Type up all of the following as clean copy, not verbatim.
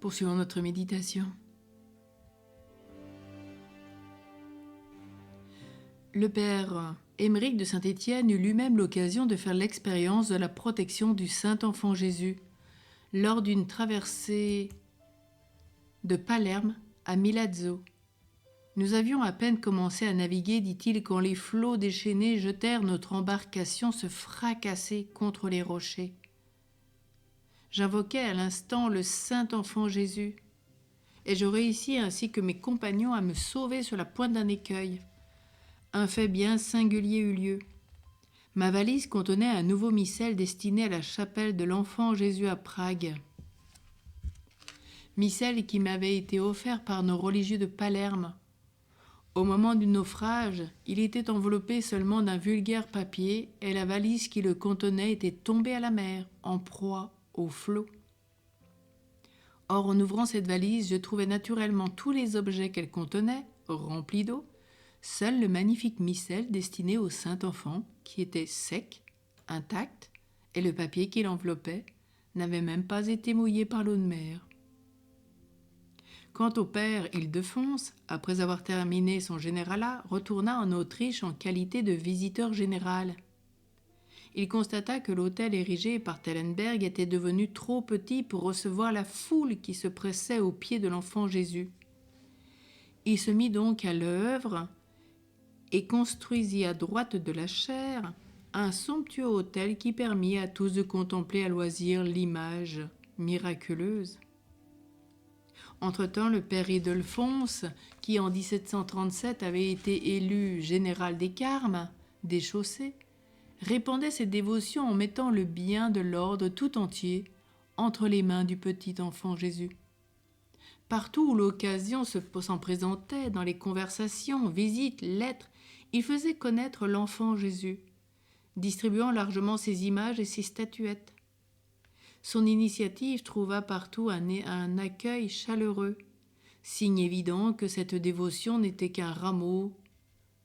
Poursuivons notre méditation. Le père Émeric de Saint-Étienne eut lui-même l'occasion de faire l'expérience de la protection du Saint-Enfant Jésus lors d'une traversée de Palerme à Milazzo. Nous avions à peine commencé à naviguer, dit-il, quand les flots déchaînés jetèrent notre embarcation se fracasser contre les rochers. J'invoquai à l'instant le Saint-Enfant Jésus, et je réussis ainsi que mes compagnons à me sauver sur la pointe d'un écueil. Un fait bien singulier eut lieu. Ma valise contenait un nouveau missel destiné à la chapelle de l'Enfant Jésus à Prague. Missel qui m'avait été offert par nos religieux de Palerme. Au moment du naufrage, il était enveloppé seulement d'un vulgaire papier et la valise qui le contenait était tombée à la mer, en proie aux flots. Or, en ouvrant cette valise, je trouvais naturellement tous les objets qu'elle contenait, remplis d'eau. Seul le magnifique missel destiné au Saint-Enfant, qui était sec, intact, et le papier qui l'enveloppait n'avait même pas été mouillé par l'eau de mer. Quant au père Ildefonse, après avoir terminé son généralat, retourna en Autriche en qualité de visiteur général. Il constata que l'hôtel érigé par Tellenberg était devenu trop petit pour recevoir la foule qui se pressait aux pieds de l'enfant Jésus. Il se mit donc à l'œuvre et construisit à droite de la chaire un somptueux hôtel qui permit à tous de contempler à loisir l'image miraculeuse. Entre-temps, le père Ildefonse, qui en 1737 avait été élu général des Carmes, des chaussées, répandait ses dévotions en mettant le bien de l'ordre tout entier entre les mains du petit enfant Jésus. Partout où l'occasion s'en présentait, dans les conversations, visites, lettres, il faisait connaître l'enfant Jésus, distribuant largement ses images et ses statuettes. Son initiative trouva partout un accueil chaleureux, signe évident que cette dévotion n'était qu'un rameau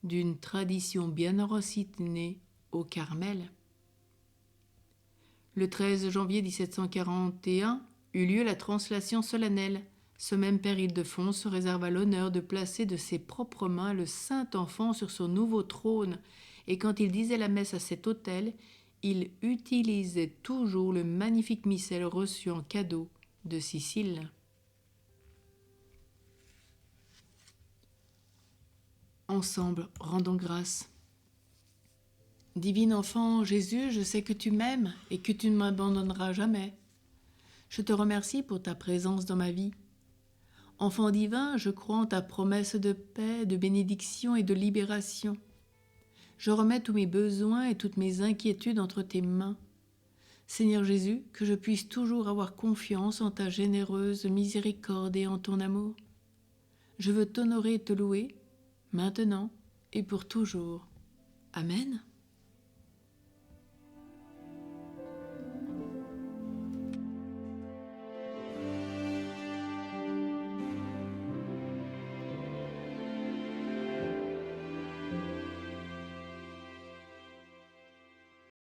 d'une tradition bien enracinée au Carmel. Le 13 janvier 1741 eut lieu la translation solennelle. Ce même père Ildefonse se réserva l'honneur de placer de ses propres mains le Saint-Enfant sur son nouveau trône, et quand il disait la messe à cet autel, il utilisait toujours le magnifique missel reçu en cadeau de Sicile. Ensemble, rendons grâce. Divin enfant Jésus, je sais que tu m'aimes et que tu ne m'abandonneras jamais. Je te remercie pour ta présence dans ma vie. Enfant divin, je crois en ta promesse de paix, de bénédiction et de libération. Je remets tous mes besoins et toutes mes inquiétudes entre tes mains. Seigneur Jésus, que je puisse toujours avoir confiance en ta généreuse miséricorde et en ton amour. Je veux t'honorer et te louer, maintenant et pour toujours. Amen.